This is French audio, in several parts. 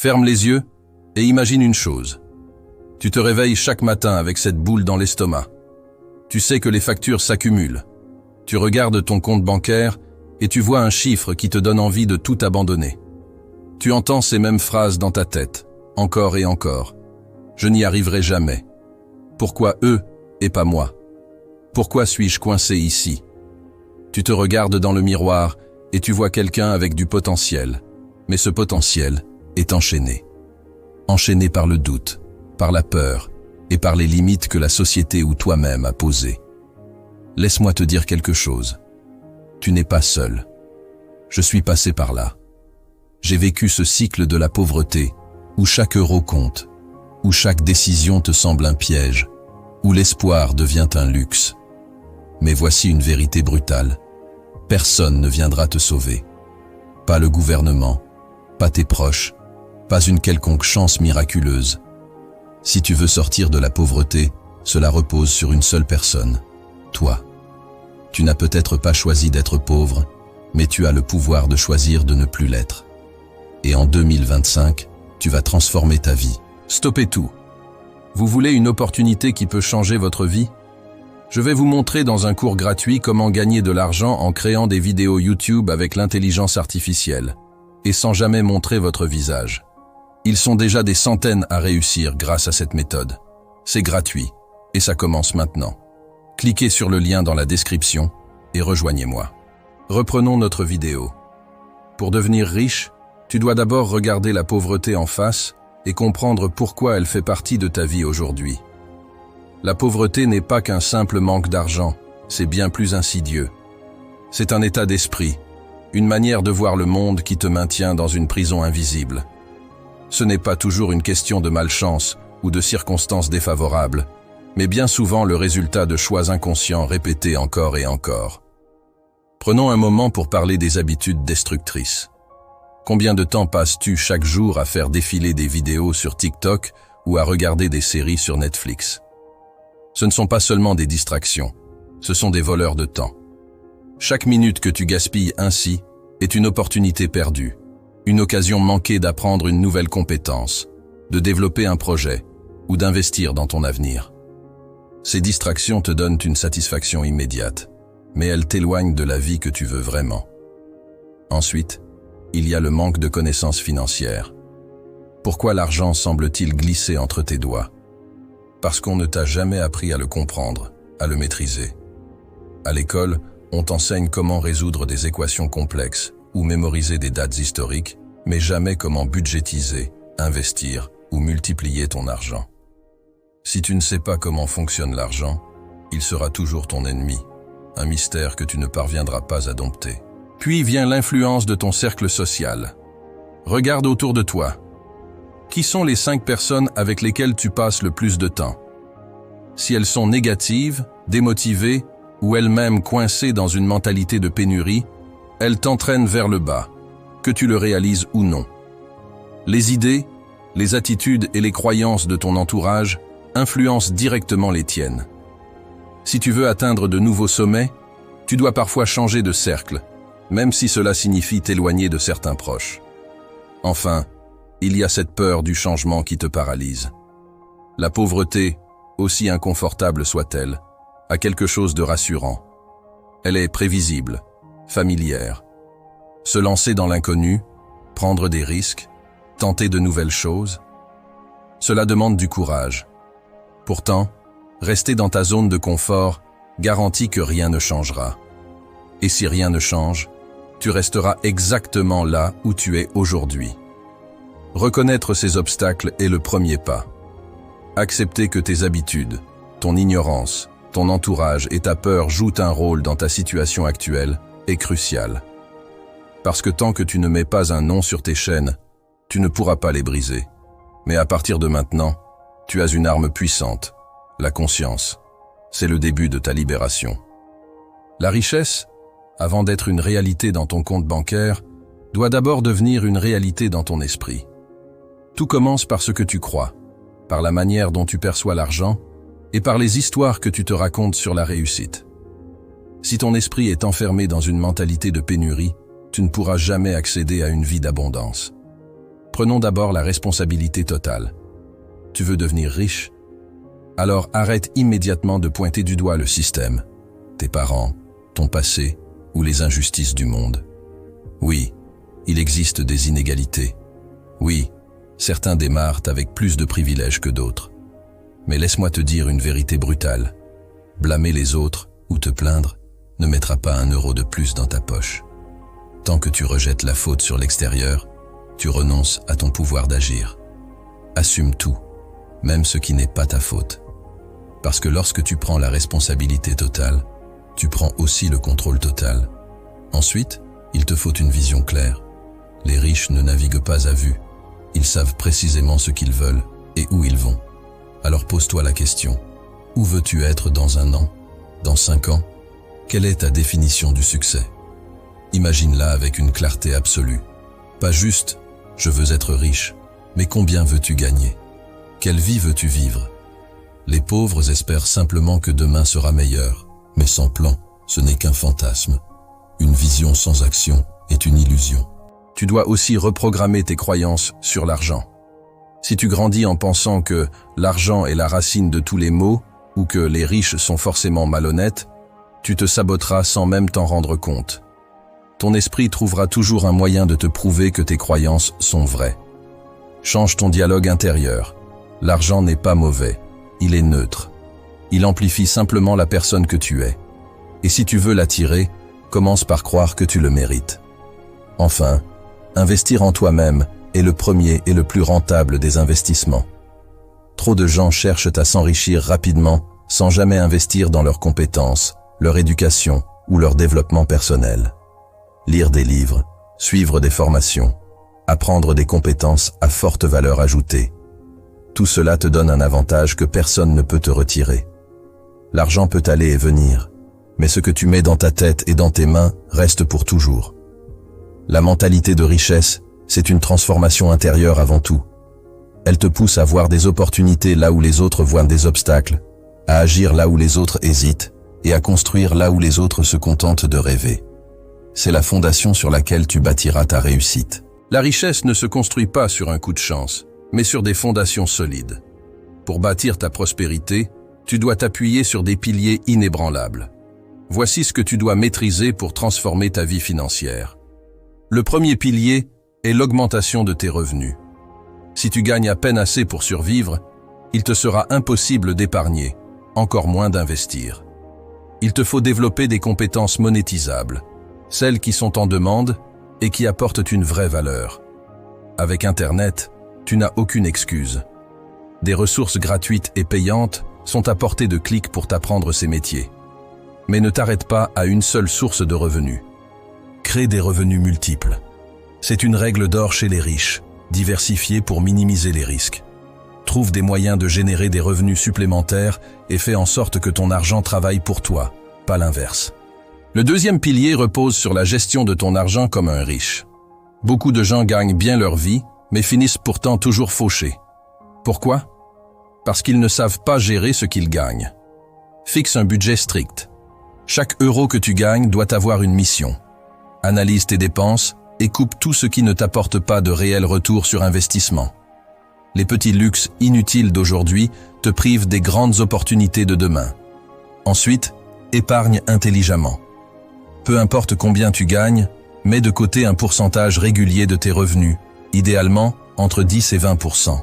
Ferme les yeux et imagine une chose. Tu te réveilles chaque matin avec cette boule dans l'estomac. Tu sais que les factures s'accumulent. Tu regardes ton compte bancaire et tu vois un chiffre qui te donne envie de tout abandonner. Tu entends ces mêmes phrases dans ta tête, encore et encore. Je n'y arriverai jamais. Pourquoi eux et pas moi? Pourquoi suis-je coincé ici? Tu te regardes dans le miroir et tu vois quelqu'un avec du potentiel. Mais ce potentiel est enchaîné. Enchaîné par le doute, par la peur et par les limites que la société ou toi-même a posées. Laisse-moi te dire quelque chose. Tu n'es pas seul. Je suis passé par là. J'ai vécu ce cycle de la pauvreté, où chaque euro compte, où chaque décision te semble un piège, où l'espoir devient un luxe. Mais voici une vérité brutale. Personne ne viendra te sauver. Pas le gouvernement, pas tes proches, pas une quelconque chance miraculeuse. Si tu veux sortir de la pauvreté, cela repose sur une seule personne, toi. Tu n'as peut-être pas choisi d'être pauvre, mais tu as le pouvoir de choisir de ne plus l'être. Et en 2025, tu vas transformer ta vie. Stoppez tout. Vous voulez une opportunité qui peut changer votre vie? Je vais vous montrer dans un cours gratuit comment gagner de l'argent en créant des vidéos YouTube avec l'intelligence artificielle, et sans jamais montrer votre visage. Ils sont déjà des centaines à réussir grâce à cette méthode. C'est gratuit, et ça commence maintenant. Cliquez sur le lien dans la description et rejoignez-moi. Reprenons notre vidéo. Pour devenir riche, tu dois d'abord regarder la pauvreté en face et comprendre pourquoi elle fait partie de ta vie aujourd'hui. La pauvreté n'est pas qu'un simple manque d'argent, c'est bien plus insidieux. C'est un état d'esprit, une manière de voir le monde qui te maintient dans une prison invisible. Ce n'est pas toujours une question de malchance ou de circonstances défavorables, mais bien souvent le résultat de choix inconscients répétés encore et encore. Prenons un moment pour parler des habitudes destructrices. Combien de temps passes-tu chaque jour à faire défiler des vidéos sur TikTok ou à regarder des séries sur Netflix? Ce ne sont pas seulement des distractions, ce sont des voleurs de temps. Chaque minute que tu gaspilles ainsi est une opportunité perdue, une occasion manquée d'apprendre une nouvelle compétence, de développer un projet ou d'investir dans ton avenir. Ces distractions te donnent une satisfaction immédiate, mais elles t'éloignent de la vie que tu veux vraiment. Ensuite, il y a le manque de connaissances financières. Pourquoi l'argent semble-t-il glisser entre tes doigts? Parce qu'on ne t'a jamais appris à le comprendre, à le maîtriser. À l'école, on t'enseigne comment résoudre des équations complexes ou mémoriser des dates historiques, mais jamais comment budgétiser, investir ou multiplier ton argent. Si tu ne sais pas comment fonctionne l'argent, il sera toujours ton ennemi, un mystère que tu ne parviendras pas à dompter. Puis vient l'influence de ton cercle social. Regarde autour de toi. Qui sont les 5 personnes avec lesquelles tu passes le plus de temps? Si elles sont négatives, démotivées ou elles-mêmes coincées dans une mentalité de pénurie, elles t'entraînent vers le bas, que tu le réalises ou non. Les idées, les attitudes et les croyances de ton entourage influencent directement les tiennes. Si tu veux atteindre de nouveaux sommets, tu dois parfois changer de cercle, même si cela signifie t'éloigner de certains proches. Enfin, il y a cette peur du changement qui te paralyse. La pauvreté, aussi inconfortable soit-elle, a quelque chose de rassurant. Elle est prévisible, familière. Se lancer dans l'inconnu, prendre des risques, tenter de nouvelles choses, cela demande du courage. Pourtant, rester dans ta zone de confort garantit que rien ne changera. Et si rien ne change, tu resteras exactement là où tu es aujourd'hui. Reconnaître ces obstacles est le premier pas. Accepter que tes habitudes, ton ignorance, ton entourage et ta peur jouent un rôle dans ta situation actuelle est crucial. Parce que tant que tu ne mets pas un nom sur tes chaînes, tu ne pourras pas les briser. Mais à partir de maintenant, tu as une arme puissante, la conscience. C'est le début de ta libération. La richesse, avant d'être une réalité dans ton compte bancaire, doit d'abord devenir une réalité dans ton esprit. Tout commence par ce que tu crois, par la manière dont tu perçois l'argent et par les histoires que tu te racontes sur la réussite. Si ton esprit est enfermé dans une mentalité de pénurie, tu ne pourras jamais accéder à une vie d'abondance. Prenons d'abord la responsabilité totale. Tu veux devenir riche? Alors arrête immédiatement de pointer du doigt le système, tes parents, ton passé ou les injustices du monde. Oui, il existe des inégalités. Oui, certains démarrent avec plus de privilèges que d'autres. Mais laisse-moi te dire une vérité brutale. Blâmer les autres ou te plaindre ne mettra pas 1 euro de plus dans ta poche. Tant que tu rejettes la faute sur l'extérieur, tu renonces à ton pouvoir d'agir. Assume tout, même ce qui n'est pas ta faute. Parce que lorsque tu prends la responsabilité totale, tu prends aussi le contrôle total. Ensuite, il te faut une vision claire. Les riches ne naviguent pas à vue. Ils savent précisément ce qu'ils veulent et où ils vont. Alors pose-toi la question. Où veux-tu être dans 1 an? Dans 5 ans? Quelle est ta définition du succès? Imagine-la avec une clarté absolue. Pas juste « je veux être riche », mais combien veux-tu gagner? Quelle vie veux-tu vivre? Les pauvres espèrent simplement que demain sera meilleur, mais sans plan, ce n'est qu'un fantasme. Une vision sans action est une illusion. Tu dois aussi reprogrammer tes croyances sur l'argent. Si tu grandis en pensant que l'argent est la racine de tous les maux ou que les riches sont forcément malhonnêtes, tu te saboteras sans même t'en rendre compte. Ton esprit trouvera toujours un moyen de te prouver que tes croyances sont vraies. Change ton dialogue intérieur. L'argent n'est pas mauvais, il est neutre. Il amplifie simplement la personne que tu es. Et si tu veux l'attirer, commence par croire que tu le mérites. Enfin, investir en toi-même est le premier et le plus rentable des investissements. Trop de gens cherchent à s'enrichir rapidement sans jamais investir dans leurs compétences, leur éducation ou leur développement personnel. Lire des livres, suivre des formations, apprendre des compétences à forte valeur ajoutée. Tout cela te donne un avantage que personne ne peut te retirer. L'argent peut aller et venir, mais ce que tu mets dans ta tête et dans tes mains reste pour toujours. La mentalité de richesse, c'est une transformation intérieure avant tout. Elle te pousse à voir des opportunités là où les autres voient des obstacles, à agir là où les autres hésitent et à construire là où les autres se contentent de rêver. C'est la fondation sur laquelle tu bâtiras ta réussite. La richesse ne se construit pas sur un coup de chance, mais sur des fondations solides. Pour bâtir ta prospérité, tu dois t'appuyer sur des piliers inébranlables. Voici ce que tu dois maîtriser pour transformer ta vie financière. Le premier pilier est l'augmentation de tes revenus. Si tu gagnes à peine assez pour survivre, il te sera impossible d'épargner, encore moins d'investir. Il te faut développer des compétences monétisables, celles qui sont en demande et qui apportent une vraie valeur. Avec Internet, tu n'as aucune excuse. Des ressources gratuites et payantes sont à portée de clic pour t'apprendre ces métiers. Mais ne t'arrête pas à une seule source de revenus. Crée des revenus multiples. C'est une règle d'or chez les riches, diversifier pour minimiser les risques. Trouve des moyens de générer des revenus supplémentaires et fais en sorte que ton argent travaille pour toi, pas l'inverse. Le deuxième pilier repose sur la gestion de ton argent comme un riche. Beaucoup de gens gagnent bien leur vie, mais finissent pourtant toujours fauchés. Pourquoi? Parce qu'ils ne savent pas gérer ce qu'ils gagnent. Fixe un budget strict. Chaque euro que tu gagnes doit avoir une mission. Analyse tes dépenses et coupe tout ce qui ne t'apporte pas de réel retour sur investissement. Les petits luxes inutiles d'aujourd'hui te privent des grandes opportunités de demain. Ensuite, épargne intelligemment. Peu importe combien tu gagnes, mets de côté un pourcentage régulier de tes revenus, idéalement entre 10 et 20%.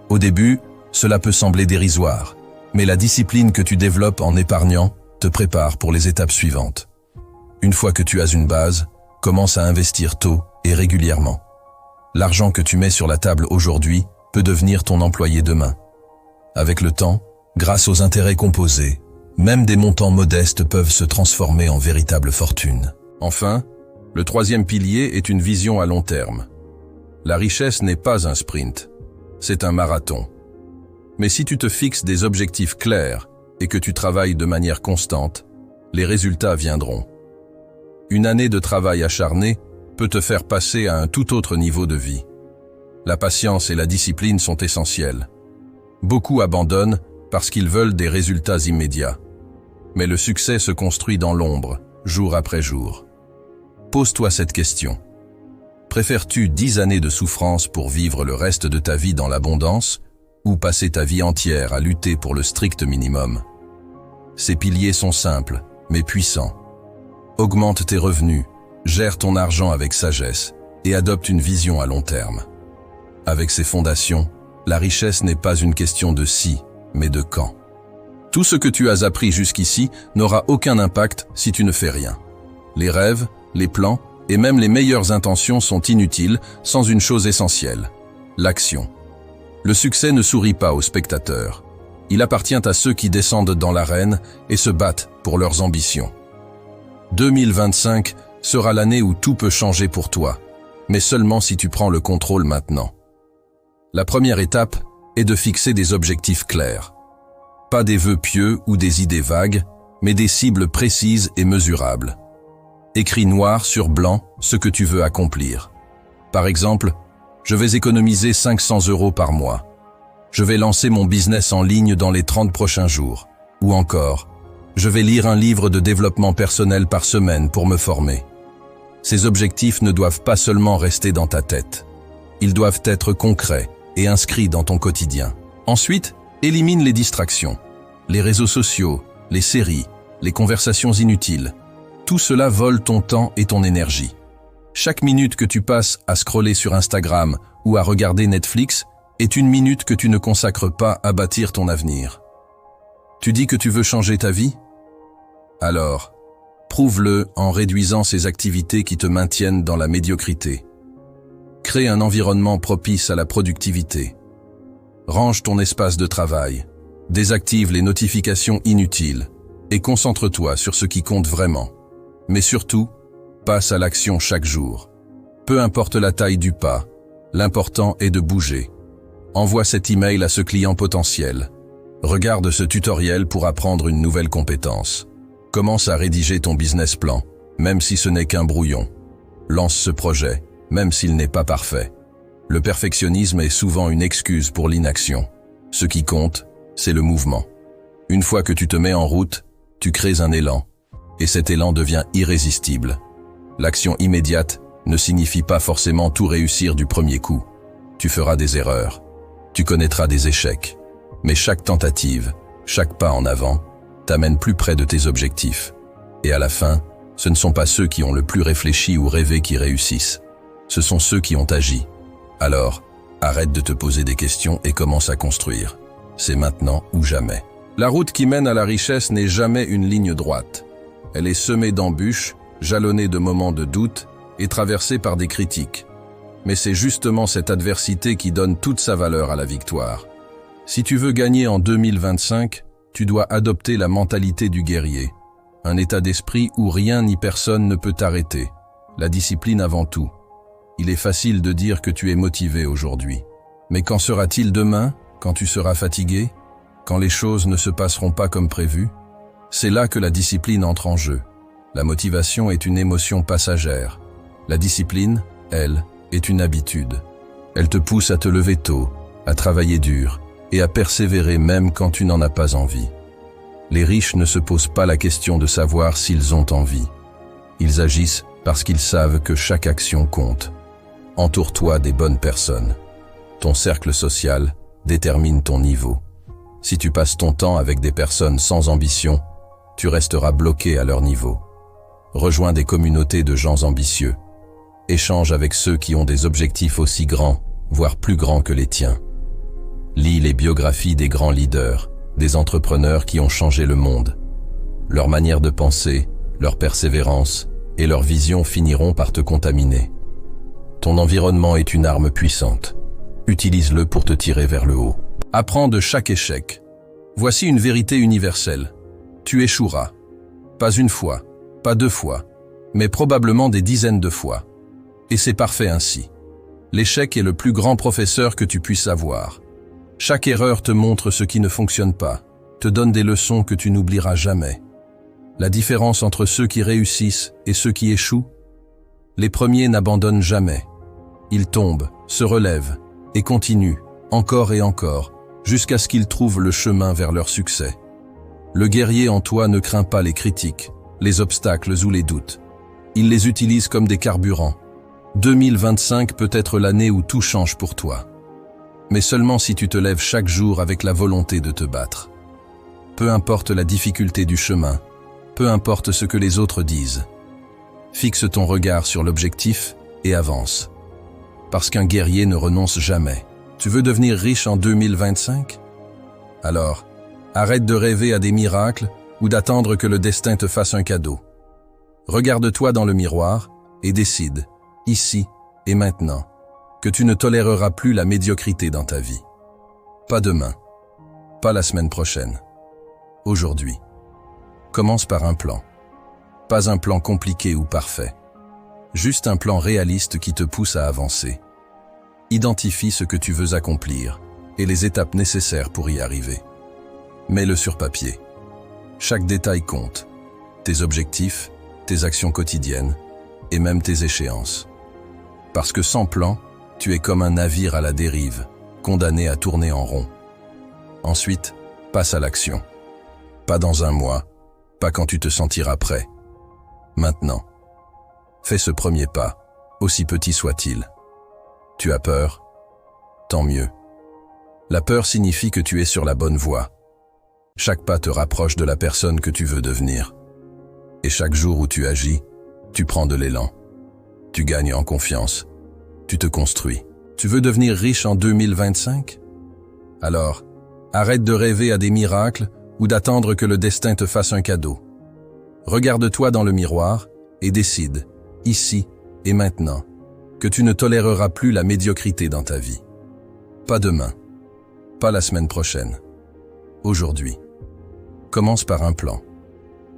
Au début, cela peut sembler dérisoire, mais la discipline que tu développes en épargnant te prépare pour les étapes suivantes. Une fois que tu as une base, commence à investir tôt et régulièrement. L'argent que tu mets sur la table aujourd'hui peut devenir ton employé demain. Avec le temps, grâce aux intérêts composés, même des montants modestes peuvent se transformer en véritable fortune. Enfin, le troisième pilier est une vision à long terme. La richesse n'est pas un sprint, c'est un marathon. Mais si tu te fixes des objectifs clairs et que tu travailles de manière constante, les résultats viendront. Une année de travail acharné peut te faire passer à un tout autre niveau de vie. La patience et la discipline sont essentielles. Beaucoup abandonnent parce qu'ils veulent des résultats immédiats. Mais le succès se construit dans l'ombre, jour après jour. Pose-toi cette question. Préfères-tu 10 années de souffrance pour vivre le reste de ta vie dans l'abondance ou passer ta vie entière à lutter pour le strict minimum? Ces piliers sont simples, mais puissants. Augmente tes revenus, gère ton argent avec sagesse et adopte une vision à long terme. Avec ces fondations, la richesse n'est pas une question de si, mais de quand. Tout ce que tu as appris jusqu'ici n'aura aucun impact si tu ne fais rien. Les rêves, les plans et même les meilleures intentions sont inutiles sans une chose essentielle, l'action. Le succès ne sourit pas aux spectateurs. Il appartient à ceux qui descendent dans l'arène et se battent pour leurs ambitions. 2025 sera l'année où tout peut changer pour toi, mais seulement si tu prends le contrôle maintenant. La première étape est de fixer des objectifs clairs. Pas des vœux pieux ou des idées vagues, mais des cibles précises et mesurables. Écris noir sur blanc ce que tu veux accomplir. Par exemple, je vais économiser 500 € par mois. Je vais lancer mon business en ligne dans les 30 prochains jours. Ou encore, je vais lire un livre de développement personnel par semaine pour me former. Ces objectifs ne doivent pas seulement rester dans ta tête. Ils doivent être concrets et inscrits dans ton quotidien. Ensuite, élimine les distractions. Les réseaux sociaux, les séries, les conversations inutiles. Tout cela vole ton temps et ton énergie. Chaque minute que tu passes à scroller sur Instagram ou à regarder Netflix est une minute que tu ne consacres pas à bâtir ton avenir. Tu dis que tu veux changer ta vie? Alors, prouve-le en réduisant ces activités qui te maintiennent dans la médiocrité. Crée un environnement propice à la productivité. Range ton espace de travail. Désactive les notifications inutiles et concentre-toi sur ce qui compte vraiment. Mais surtout, passe à l'action chaque jour. Peu importe la taille du pas, l'important est de bouger. Envoie cet email à ce client potentiel. Regarde ce tutoriel pour apprendre une nouvelle compétence. Commence à rédiger ton business plan, même si ce n'est qu'un brouillon. Lance ce projet, même s'il n'est pas parfait. Le perfectionnisme est souvent une excuse pour l'inaction. Ce qui compte, c'est le mouvement. Une fois que tu te mets en route, tu crées un élan. Et cet élan devient irrésistible. L'action immédiate ne signifie pas forcément tout réussir du premier coup. Tu feras des erreurs. Tu connaîtras des échecs. Mais chaque tentative, chaque pas en avant, t'amène plus près de tes objectifs. Et à la fin, ce ne sont pas ceux qui ont le plus réfléchi ou rêvé qui réussissent. Ce sont ceux qui ont agi. Alors, arrête de te poser des questions et commence à construire. C'est maintenant ou jamais. La route qui mène à la richesse n'est jamais une ligne droite. Elle est semée d'embûches, jalonnée de moments de doute et traversée par des critiques. Mais c'est justement cette adversité qui donne toute sa valeur à la victoire. Si tu veux gagner en 2025, tu dois adopter la mentalité du guerrier. Un état d'esprit où rien ni personne ne peut t'arrêter. La discipline avant tout. Il est facile de dire que tu es motivé aujourd'hui. Mais qu'en sera-t-il demain, quand tu seras fatigué, quand les choses ne se passeront pas comme prévu? C'est là que la discipline entre en jeu. La motivation est une émotion passagère. La discipline, elle, est une habitude. Elle te pousse à te lever tôt, à travailler dur et à persévérer même quand tu n'en as pas envie. Les riches ne se posent pas la question de savoir s'ils ont envie. Ils agissent parce qu'ils savent que chaque action compte. Entoure-toi des bonnes personnes. Ton cercle social détermine ton niveau. Si tu passes ton temps avec des personnes sans ambition, tu resteras bloqué à leur niveau. Rejoins des communautés de gens ambitieux. Échange avec ceux qui ont des objectifs aussi grands, voire plus grands que les tiens. Lis les biographies des grands leaders, des entrepreneurs qui ont changé le monde. Leur manière de penser, leur persévérance et leur vision finiront par te contaminer. Ton environnement est une arme puissante. Utilise-le pour te tirer vers le haut. Apprends de chaque échec. Voici une vérité universelle. Tu échoueras. Pas une fois, pas 2 fois, mais probablement des dizaines de fois. Et c'est parfait ainsi. L'échec est le plus grand professeur que tu puisses avoir. Chaque erreur te montre ce qui ne fonctionne pas, te donne des leçons que tu n'oublieras jamais. La différence entre ceux qui réussissent et ceux qui échouent? Les premiers n'abandonnent jamais. Ils tombent, se relèvent et continuent, encore et encore, jusqu'à ce qu'ils trouvent le chemin vers leur succès. Le guerrier en toi ne craint pas les critiques, les obstacles ou les doutes. Il les utilise comme des carburants. 2025 peut être l'année où tout change pour toi. Mais seulement si tu te lèves chaque jour avec la volonté de te battre. Peu importe la difficulté du chemin, peu importe ce que les autres disent. Fixe ton regard sur l'objectif et avance. Parce qu'un guerrier ne renonce jamais. Tu veux devenir riche en 2025? Alors, arrête de rêver à des miracles ou d'attendre que le destin te fasse un cadeau. Regarde-toi dans le miroir et décide, ici et maintenant, que tu ne toléreras plus la médiocrité dans ta vie. Pas demain, pas la semaine prochaine. Aujourd'hui. Commence par un plan. Pas un plan compliqué ou parfait. Juste un plan réaliste qui te pousse à avancer. Identifie ce que tu veux accomplir et les étapes nécessaires pour y arriver. Mets-le sur papier. Chaque détail compte. Tes objectifs, tes actions quotidiennes et même tes échéances. Parce que sans plan, tu es comme un navire à la dérive, condamné à tourner en rond. Ensuite, passe à l'action. Pas dans un mois, pas quand tu te sentiras prêt. Maintenant. Fais ce premier pas, aussi petit soit-il. Tu as peur? Tant mieux. La peur signifie que tu es sur la bonne voie. Chaque pas te rapproche de la personne que tu veux devenir. Et chaque jour où tu agis, tu prends de l'élan. Tu gagnes en confiance. Tu te construis. Tu veux devenir riche en 2025? Alors, arrête de rêver à des miracles ou d'attendre que le destin te fasse un cadeau. Regarde-toi dans le miroir et décide, ici et maintenant, que tu ne toléreras plus la médiocrité dans ta vie. Pas demain, pas la semaine prochaine. Aujourd'hui. Commence par un plan.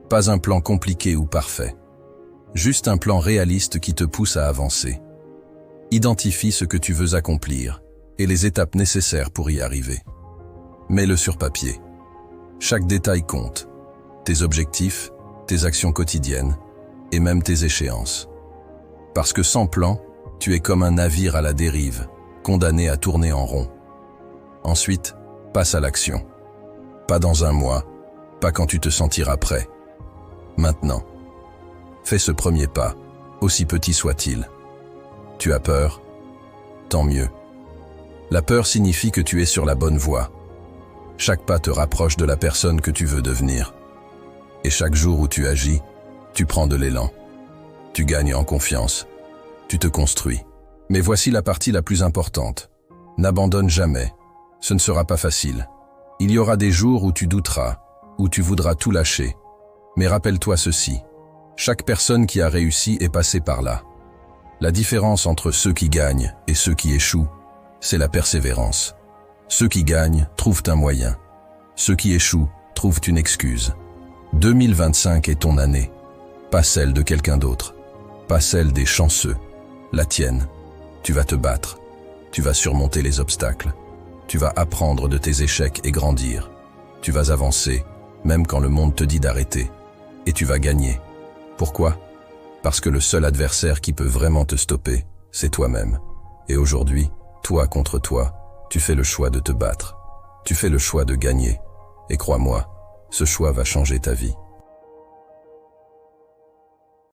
Pas un plan compliqué ou parfait. Juste un plan réaliste qui te pousse à avancer. Identifie ce que tu veux accomplir et les étapes nécessaires pour y arriver. Mets-le sur papier. Chaque détail compte. Tes objectifs, tes actions quotidiennes et même tes échéances. Parce que sans plan, tu es comme un navire à la dérive, condamné à tourner en rond. Ensuite, passe à l'action. Pas dans un mois, pas quand tu te sentiras prêt. Maintenant. Fais ce premier pas, aussi petit soit-il. Tu as peur? Tant mieux. La peur signifie que tu es sur la bonne voie. Chaque pas te rapproche de la personne que tu veux devenir. Et chaque jour où tu agis, tu prends de l'élan. Tu gagnes en confiance. Tu te construis. Mais voici la partie la plus importante. N'abandonne jamais. Ce ne sera pas facile. Il y aura des jours où tu douteras, où tu voudras tout lâcher. Mais rappelle-toi ceci. Chaque personne qui a réussi est passée par là. La différence entre ceux qui gagnent et ceux qui échouent, c'est la persévérance. Ceux qui gagnent trouvent un moyen. Ceux qui échouent trouvent une excuse. 2025 est ton année, pas celle de quelqu'un d'autre, pas celle des chanceux, la tienne. Tu vas te battre, tu vas surmonter les obstacles, tu vas apprendre de tes échecs et grandir. Tu vas avancer, même quand le monde te dit d'arrêter, et tu vas gagner. Pourquoi? Parce que le seul adversaire qui peut vraiment te stopper, c'est toi-même. Et aujourd'hui, toi contre toi, tu fais le choix de te battre. Tu fais le choix de gagner. Et crois-moi, ce choix va changer ta vie.